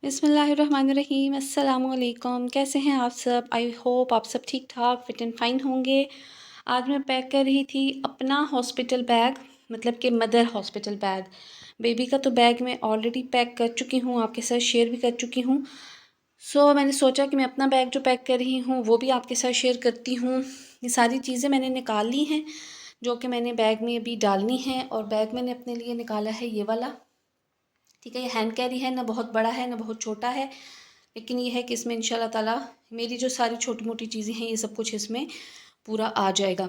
बिस्मिल्लाहिर्रहमानिर्रहीम। अस्सलामुअलैकुम। कैसे हैं आप सब? आई होप आप सब ठीक ठाक फिट एंड फाइन होंगे। आज मैं पैक कर रही थी अपना हॉस्पिटल बैग, मतलब कि मदर हॉस्पिटल बैग। बेबी का तो बैग मैं ऑलरेडी पैक कर चुकी हूँ, आपके साथ शेयर भी कर चुकी हूँ। मैंने सोचा कि मैं अपना बैग जो पैक कर रही हूँ वो भी आपके साथ शेयर करती हूँ। ये सारी चीज़ें मैंने निकाल ली हैं जो कि मैंने बैग में अभी डालनी है। और बैग मैंने अपने लिए निकाला है ये वाला। ठीक है, ये हैंड कैरी है, ना बहुत बड़ा है ना बहुत छोटा है, लेकिन ये है कि इसमें इंशाल्लाह ताला मेरी जो सारी छोटी मोटी चीज़ें हैं ये सब कुछ इसमें पूरा आ जाएगा।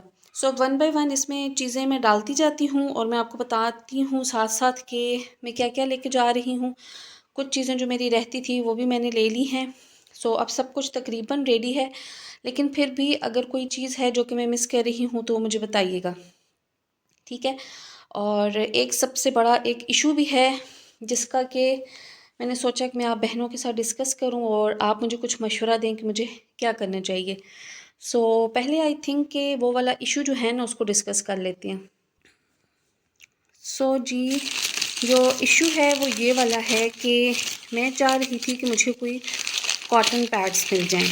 वन बाय वन इसमें चीज़ें मैं डालती जाती हूँ और मैं आपको बताती हूँ साथ साथ कि मैं क्या क्या लेके जा रही हूँ। कुछ चीज़ें जो मेरी रहती थी वो भी मैंने ले ली हैं। अब सब कुछ तकरीबन रेडी है, लेकिन फिर भी अगर कोई चीज़ है जो कि मैं मिस कर रही हूँ तो मुझे बताइएगा, ठीक है। और एक सबसे बड़ा एक इशू भी है जिसका कि मैंने सोचा कि मैं आप बहनों के साथ डिस्कस करूं और आप मुझे कुछ मशवरा दें कि मुझे क्या करना चाहिए। पहले आई थिंक कि वो वाला इशू जो है ना उसको डिस्कस कर लेते हैं। जी, जो इशू है वो ये वाला है कि मैं चाह रही थी कि मुझे कोई कॉटन पैड्स मिल जाएं,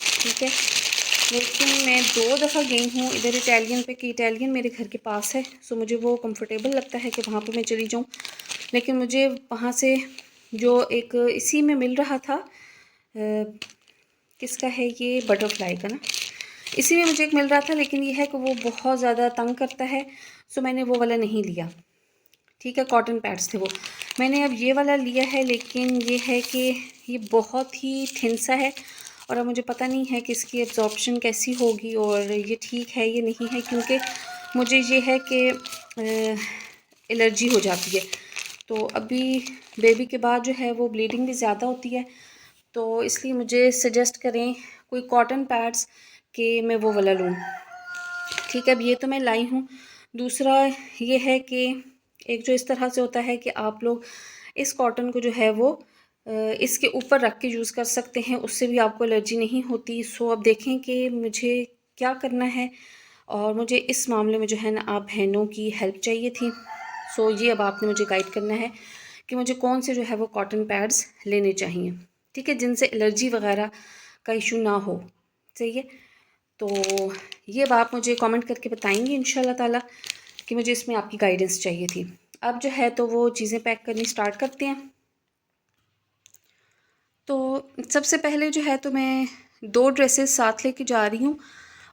ठीक है। लेकिन मैं 2 दफ़ा गई हूँ इधर इटालियन पे, कि इटालियन मेरे घर के पास है, मुझे वो कंफर्टेबल लगता है कि वहाँ पे मैं चली जाऊँ। लेकिन मुझे वहाँ से जो एक इसी में मिल रहा था, किसका है ये, बटरफ्लाई का ना, इसी में मुझे एक मिल रहा था, लेकिन ये है कि वो बहुत ज़्यादा तंग करता है, मैंने वो वाला नहीं लिया। ठीक है, कॉटन पैड्स थे वो। मैंने अब ये वाला लिया है, लेकिन ये है कि ये बहुत ही थिन सा है और अब मुझे पता नहीं है कि इसकी एब्जॉर्प्शन कैसी होगी और ये ठीक है ये नहीं है, क्योंकि मुझे ये है कि एलर्जी हो जाती है। तो अभी बेबी के बाद जो है वो ब्लीडिंग भी ज़्यादा होती है, तो इसलिए मुझे सजेस्ट करें कोई कॉटन पैड्स कि मैं वो वाला लूँ। ठीक है, अब ये तो मैं लाई हूँ। दूसरा ये है कि एक जो इस तरह से होता है कि आप लोग इस कॉटन को जो है वो इसके ऊपर रख के यूज़ कर सकते हैं, उससे भी आपको एलर्जी नहीं होती। अब देखें कि मुझे क्या करना है और मुझे इस मामले में जो है ना आप बहनों की हेल्प चाहिए थी। ये अब आपने मुझे गाइड करना है कि मुझे कौन से जो है वो कॉटन पैड्स लेने चाहिए, ठीक है, जिनसे एलर्जी वगैरह का इशू ना हो। सही है, तो ये अब आप मुझे कमेंट करके बताएंगे इंशाल्लाह ताला कि मुझे इसमें आपकी गाइडेंस चाहिए थी। अब जो है तो वो चीज़ें पैक करनी स्टार्ट करते हैं। तो सबसे पहले जो है तो मैं 2 ड्रेसेस साथ लेके जा रही हूँ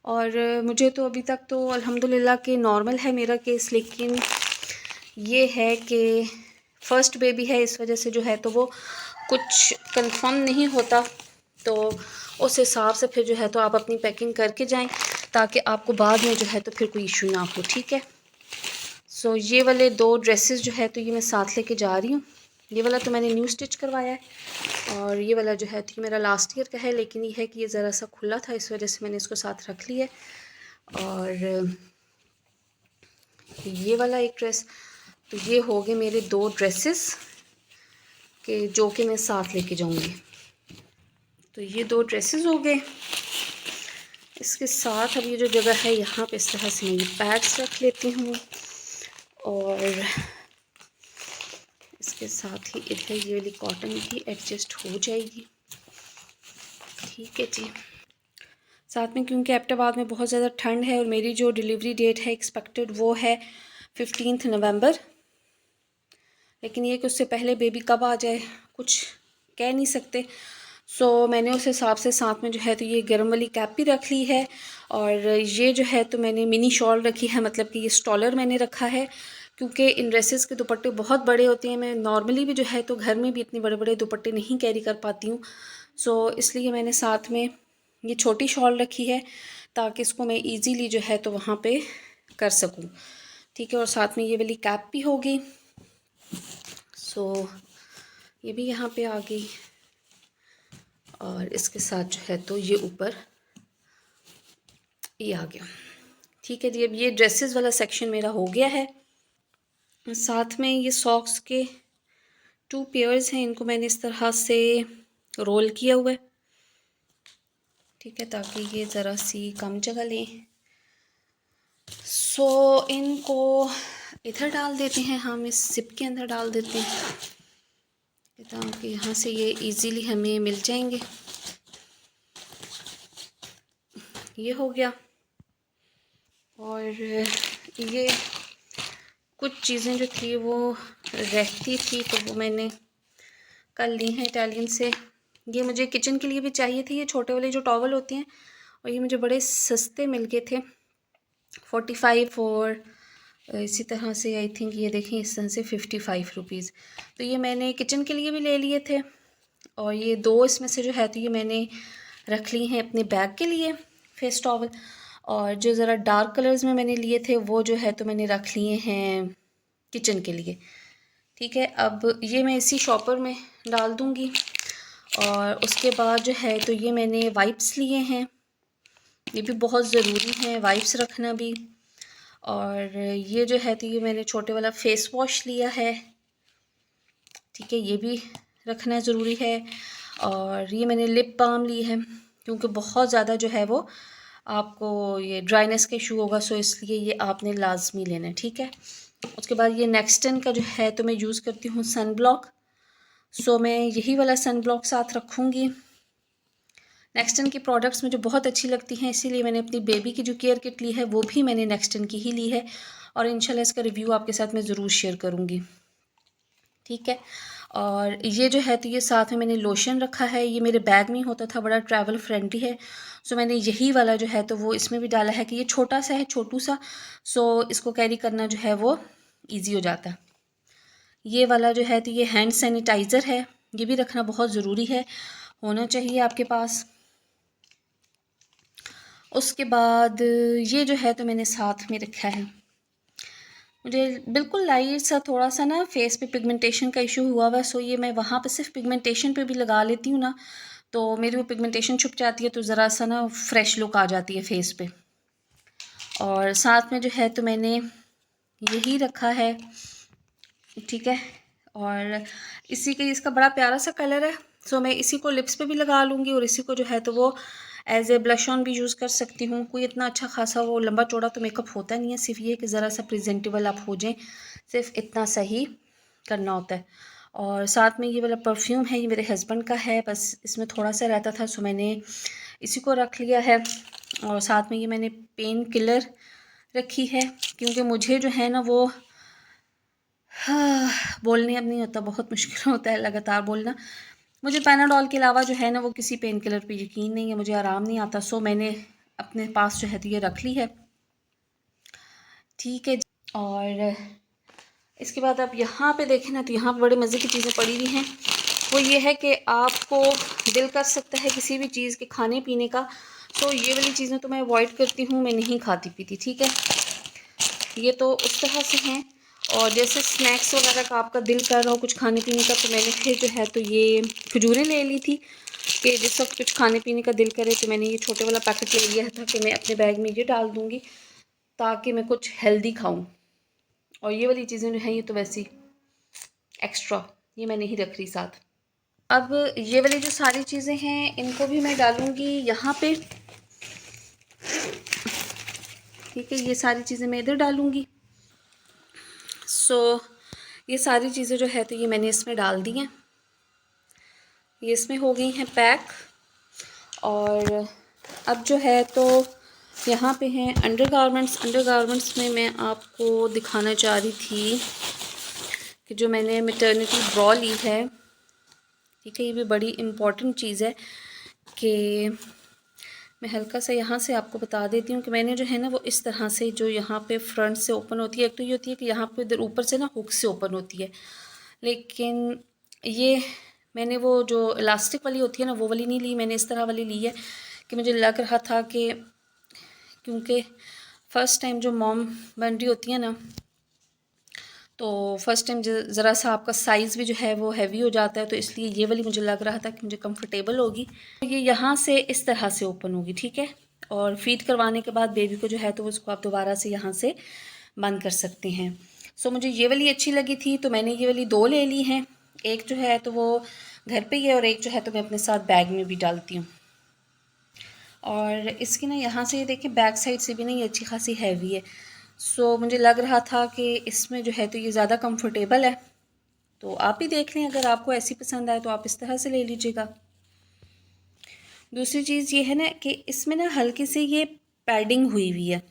और मुझे तो अभी तक तो अल्हम्दुलिल्लाह कि नॉर्मल है मेरा केस, लेकिन ये है कि फ़र्स्ट बेबी है, इस वजह से जो है तो वो कुछ कंफर्म नहीं होता। तो उस हिसाब से फिर जो है तो आप अपनी पैकिंग करके जाएं ताकि आपको बाद में जो है तो फिर कोई इशू ना हो, ठीक है। ये वाले 2 ड्रेसेस जो है तो ये मैं साथ लेके जा रही हूँ। ये वाला तो मैंने न्यू स्टिच करवाया है और ये वाला जो है तो ये मेरा लास्ट ईयर का है, लेकिन ये है कि ये ज़रा सा खुला था, इस वजह से मैंने इसको साथ रख लिया है। और ये वाला एक ड्रेस, तो ये हो गए मेरे 2 ड्रेसेस के जो कि मैं साथ लेके जाऊंगी। तो ये 2 ड्रेसेस हो गए। इसके साथ अब ये जो जगह है यहाँ पे इस तरह से मैं ये पैड्स रख लेती हूँ और इसके साथ ही इधर ये वाली कॉटन भी एडजस्ट हो जाएगी, ठीक है जी। साथ में क्योंकि एबटाबाद में बहुत ज़्यादा ठंड है और मेरी जो डिलीवरी डेट है एक्सपेक्टेड वो है 15 नवंबर, लेकिन ये कि उससे पहले बेबी कब आ जाए कुछ कह नहीं सकते। मैंने उस हिसाब से साथ में जो है तो ये गर्म वाली कैप भी रख ली है और ये जो है तो मैंने मिनी शॉल रखी है, मतलब कि ये स्टॉलर मैंने रखा है क्योंकि इन ड्रेसेस के दुपट्टे बहुत बड़े होते हैं। मैं नॉर्मली भी जो है तो घर में भी इतने बड़े बड़े दुपट्टे नहीं कैरी कर पाती हूँ। इसलिए मैंने साथ में ये छोटी शॉल रखी है ताकि इसको मैं ईज़िली जो है तो वहाँ पे कर सकूँ, ठीक है। और साथ में ये वाली कैप भी होगी, ये भी यहाँ पे आ गई और इसके साथ जो है तो ये ऊपर ये आ गया, ठीक है जी। अब ये ड्रेसेस वाला सेक्शन मेरा हो गया है। साथ में ये सॉक्स के 2 पेयर्स हैं, इनको मैंने इस तरह से रोल किया हुआ है, ठीक है, ताकि ये ज़रा सी कम जगह लें। इनको इधर डाल देते हैं, हम इस जिप के अंदर डाल देते हैं। ताकि यहाँ से ये इजीली हमें मिल जाएंगे। ये हो गया। और ये कुछ चीज़ें जो थी वो रहती थी तो वो मैंने कल ली हैं इटालियन से। ये मुझे किचन के लिए भी चाहिए थे, ये छोटे वाले जो टॉवल होते हैं, और ये मुझे बड़े सस्ते मिल गए थे 45 और इसी तरह से आई थिंक ये देखें इस तरह से 55 रुपीज़। तो ये मैंने किचन के लिए भी ले लिए थे, और ये दो इसमें से जो है तो ये मैंने रख ली हैं अपने बैग के लिए फेस टॉवल, और जो ज़रा डार्क कलर्स में मैंने लिए थे वो जो है तो मैंने रख लिए हैं किचन के लिए। ठीक है, अब ये मैं इसी शॉपर में डाल दूँगी। और उसके बाद जो है तो ये मैंने वाइप्स लिए हैं, ये भी बहुत ज़रूरी है वाइप्स रखना भी। और ये जो है तो ये मैंने छोटे वाला फेस वॉश लिया है, ठीक है, ये भी रखना ज़रूरी है। और ये मैंने लिप बाम ली है, क्योंकि बहुत ज़्यादा जो है वो आपको ये ड्राइनेस का इशू होगा, सो इसलिए ये आपने लाजमी लेना है, ठीक है। उसके बाद ये नेक्सटन का जो है तो मैं यूज़ करती हूँ सन ब्लॉक, सो मैं यही वाला सन ब्लॉक साथ रखूँगी। नेक्सटन की प्रोडक्ट्स मुझे बहुत अच्छी लगती हैं, इसीलिए मैंने अपनी बेबी की जो केयर किट ली है वो भी मैंने नेक्सटन की ही ली है, और इंशाल्लाह इसका रिव्यू आपके साथ मैं ज़रूर शेयर करूँगी, ठीक है। और ये जो है तो ये साथ में मैंने लोशन रखा है, ये मेरे बैग में ही होता था, बड़ा ट्रैवल फ्रेंडली है, सो मैंने यही वाला जो है तो वो इसमें भी डाला है कि ये छोटा सा है, छोटू सा, सो इसको कैरी करना जो है वो ईजी हो जाता है। ये वाला जो है तो ये हैंड सैनिटाइज़र है, ये भी रखना बहुत ज़रूरी है, होना चाहिए आपके पास। उसके बाद ये जो है तो मैंने साथ में रखा है, मुझे बिल्कुल लाइट सा थोड़ा सा ना फेस पे पिगमेंटेशन का इशू हुआ हुआ है, सो ये मैं वहाँ पे सिर्फ पिगमेंटेशन पे भी लगा लेती हूँ ना, तो मेरी वो पिगमेंटेशन छुप जाती है, तो ज़रा सा ना फ्रेश लुक आ जाती है फेस पे। और साथ में जो है तो मैंने यही रखा है, ठीक है। और इसी के इसका बड़ा प्यारा सा कलर है, सो मैं इसी को लिप्स पे भी लगा लूँगी, और इसी को जो है तो वो एज ए ब्लश ऑन भी यूज़ कर सकती हूँ। कोई इतना अच्छा खासा वो लंबा चौड़ा तो मेकअप होता नहीं है, सिर्फ ये कि ज़रा सा प्रेजेंटेबल आप हो जाएं, सिर्फ इतना सही करना होता है। और साथ में ये वाला परफ्यूम है, ये मेरे हस्बैंड का है, बस इसमें थोड़ा सा रहता था, सो मैंने इसी को रख लिया है। और साथ में ये मैंने पेन किलर रखी है, क्योंकि मुझे जो है ना वो बोलने अब नहीं होता, बहुत मुश्किल होता है लगातार बोलना। मुझे पैनाडोल के अलावा जो है ना वो किसी पेन किलर पे यकीन नहीं है, मुझे आराम नहीं आता, सो मैंने अपने पास जो है तो ये रख ली है, ठीक है। और इसके बाद आप यहाँ पे देखें ना तो यहाँ पे बड़े मज़े की चीज़ें पड़ी हुई हैं, वो ये है कि आपको दिल कर सकता है किसी भी चीज़ के खाने पीने का, तो ये वाली चीज़ें तो मैं अवॉइड करती हूँ, मैं नहीं खाती पीती, ठीक है। ये तो उस तरह से हैं। और जैसे स्नैक्स वगैरह का आपका दिल कर रहा हो कुछ खाने पीने का, तो मैंने फिर जो है तो ये खजूरें ले ली थी कि जिस वक्त कुछ खाने पीने का दिल करे, तो मैंने ये छोटे वाला पैकेट ले लिया था कि मैं अपने बैग में ये डाल दूँगी ताकि मैं कुछ हेल्दी खाऊँ। और ये वाली चीज़ें जो हैं ये तो वैसी एक्स्ट्रा, ये मैं नहीं रख रही साथ। अब ये वाली जो सारी चीज़ें हैं इनको भी मैं डालूँगी यहाँ पे, ठीक है, ये सारी चीज़ें मैं इधर डालूँगी। सो ये सारी चीज़ें जो है तो ये मैंने इसमें डाल दी हैं, ये इसमें हो गई हैं पैक। और अब जो है तो यहाँ पे हैं अंडरगारमेंट्स। अंडरगारमेंट्स में मैं आपको दिखाना चाह रही थी कि जो मैंने मैटरनिटी ब्रा ली है, ठीक है, ये भी बड़ी इम्पॉर्टेंट चीज़ है कि मैं हल्का सा यहाँ से आपको बता देती हूँ कि मैंने जो है ना वो इस तरह से जो यहाँ पे फ्रंट से ओपन होती है, एक तो ये होती है कि यहाँ पे इधर ऊपर से ना हुक से ओपन होती है, लेकिन ये मैंने वो जो इलास्टिक वाली होती है ना वो वाली नहीं ली, मैंने इस तरह वाली ली है कि मुझे लग रहा था कि क्योंकि फ़र्स्ट टाइम जो मॉम बन रही होती है ना, तो फर्स्ट टाइम ज़रा सा आपका साइज़ भी जो है वो हैवी हो जाता है, तो इसलिए ये वाली मुझे लग रहा था कि मुझे कंफर्टेबल होगी। ये यहाँ से इस तरह से ओपन होगी, ठीक है। और फीड करवाने के बाद बेबी को जो है तो उसको आप दोबारा से यहाँ से बंद कर सकते हैं। सो मुझे ये वाली अच्छी लगी थी तो मैंने ये वाली दो ले ली हैं, एक जो है तो वो घर पे ही है और एक जो है तो मैं अपने साथ बैग में भी डालती हूँ। और इसकी ना यहाँ से ये देखें बैक साइड से भी ना ये अच्छी खासी हैवी है, सो मुझे लग रहा था कि इसमें जो है तो ये ज़्यादा कंफर्टेबल है, तो आप भी देख लें, अगर आपको ऐसी पसंद आए तो आप इस तरह से ले लीजिएगा। दूसरी चीज़ ये है ना कि इसमें ना हल्की सी ये पैडिंग हुई हुई है,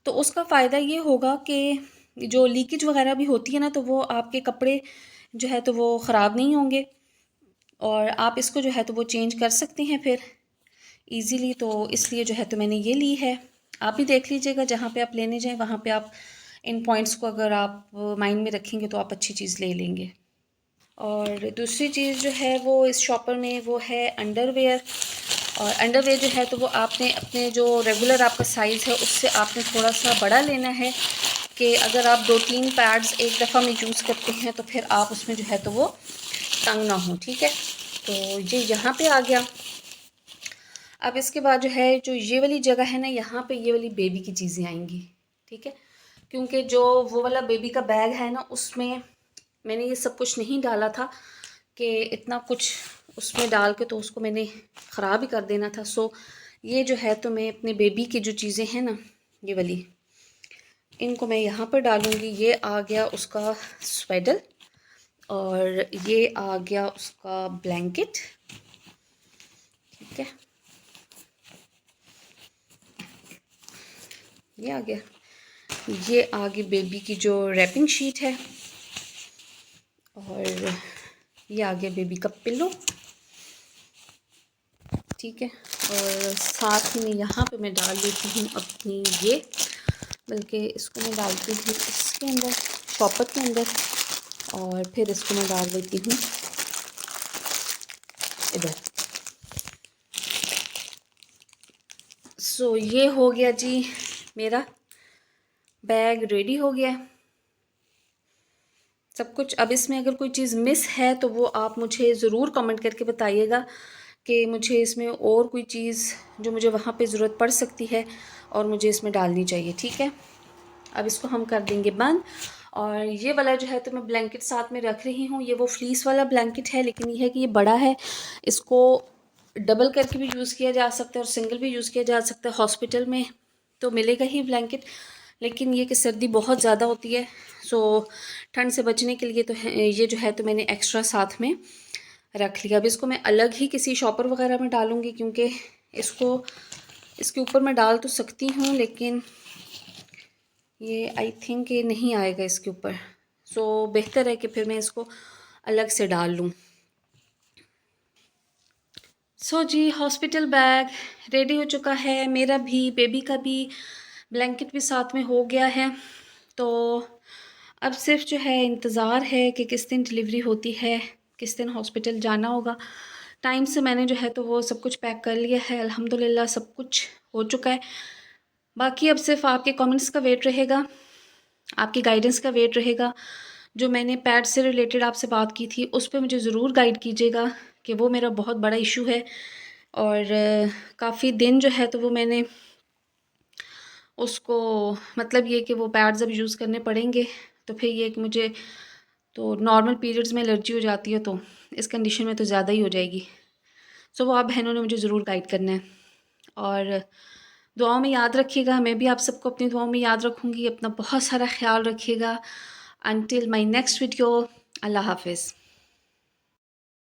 तो उसका फ़ायदा ये होगा कि जो लीकेज वगैरह भी होती है ना, तो वो आपके कपड़े जो है तो वो ख़राब नहीं होंगे, और आप इसको जो है तो वो चेंज कर सकते हैं फिर इजीली। तो इसलिए जो है तो मैंने ये ली है। आप भी देख लीजिएगा, जहाँ पे आप लेने जाएं वहाँ पे आप इन पॉइंट्स को अगर आप माइंड में रखेंगे तो आप अच्छी चीज़ ले लेंगे। और दूसरी चीज़ जो है वो इस शॉपर में वो है अंडरवेयर। और अंडरवेयर जो है तो वो आपने अपने जो रेगुलर आपका साइज़ है उससे आपने थोड़ा सा बड़ा लेना है, कि अगर आप 2-3 पैड्स एक दफ़ा में यूज़ करते हैं तो फिर आप उसमें जो है तो वो तंग ना हो, ठीक है। तो ये यहाँ पे आ गया। अब इसके बाद जो है, जो ये वाली जगह है ना, यहाँ पे ये वाली बेबी की चीज़ें आएंगी, ठीक है। क्योंकि जो वो वाला बेबी का बैग है ना, उसमें मैंने ये सब कुछ नहीं डाला था कि इतना कुछ उसमें डाल के तो उसको मैंने ख़राब ही कर देना था। सो ये जो है तो मैं अपने बेबी की जो चीज़ें हैं ना, ये वाली, इनको मैं यहाँ पर डालूँगी। ये आ गया उसका स्वेडर, और ये आ गया उसका ब्लैंकेट, ठीक है, ये आ गया। ये आगे बेबी की जो रैपिंग शीट है, और ये आ गया बेबी का पिलो, ठीक है। और साथ में यहाँ पे मैं डाल देती हूँ अपनी ये, बल्कि इसको मैं डालती हूँ इसके अंदर, शॉपर के अंदर, और फिर इसको मैं डाल देती हूँ इधर। सो ये हो गया जी, मेरा बैग रेडी हो गया सब कुछ। अब इसमें अगर कोई चीज़ मिस है तो वो आप मुझे ज़रूर कमेंट करके बताइएगा कि मुझे इसमें और कोई चीज़ जो मुझे वहाँ पे ज़रूरत पड़ सकती है और मुझे इसमें डालनी चाहिए, ठीक है। अब इसको हम कर देंगे बंद। और ये वाला जो है तो मैं ब्लैंकेट साथ में रख रही हूँ। ये वो फ्लीस वाला ब्लैंकेट है, लेकिन ये है कि ये बड़ा है, इसको डबल करके भी यूज़ किया जा सकता है और सिंगल भी यूज़ किया जा सकता है। हॉस्पिटल में तो मिलेगा ही ब्लैंकेट, लेकिन ये कि सर्दी बहुत ज़्यादा होती है, सो ठंड से बचने के लिए तो ये जो है तो मैंने एक्स्ट्रा साथ में रख लिया। अब इसको मैं अलग ही किसी शॉपर वगैरह में डालूँगी, क्योंकि इसको इसके ऊपर मैं डाल तो सकती हूँ, लेकिन ये आई थिंक ये नहीं आएगा इसके ऊपर। सो बेहतर है कि फिर मैं इसको अलग से डाल लूँ। सो जी, हॉस्पिटल बैग रेडी हो चुका है, मेरा भी, बेबी का भी, ब्लैंकेट भी साथ में हो गया है। तो अब सिर्फ जो है इंतज़ार है कि किस दिन डिलीवरी होती है, किस दिन हॉस्पिटल जाना होगा। टाइम से मैंने जो है तो वो सब कुछ पैक कर लिया है, अल्हम्दुलिल्लाह सब कुछ हो चुका है। बाकी अब सिर्फ आपके कमेंट्स का वेट रहेगा, आपकी गाइडेंस का वेट रहेगा। जो मैंने पैड से रिलेटेड आपसे बात की थी उस पे मुझे ज़रूर गाइड कीजिएगा, कि वो मेरा बहुत बड़ा इशू है, और काफ़ी दिन जो है तो वो मैंने उसको, मतलब ये कि वो पैड्स अब यूज़ करने पड़ेंगे। तो फिर ये कि मुझे तो नॉर्मल पीरियड्स में एलर्जी हो जाती है, तो इस कंडीशन में तो ज़्यादा ही हो जाएगी। सो वो आप बहनों ने मुझे ज़रूर गाइड करना है, और दुआओं में याद रखिएगा। मैं भी आप सबको अपनी दुआओं में याद रखूँगी। अपना बहुत सारा ख्याल रखिएगा। अनटिल माई नेक्स्ट वीडियो, अल्लाह हाफिज़।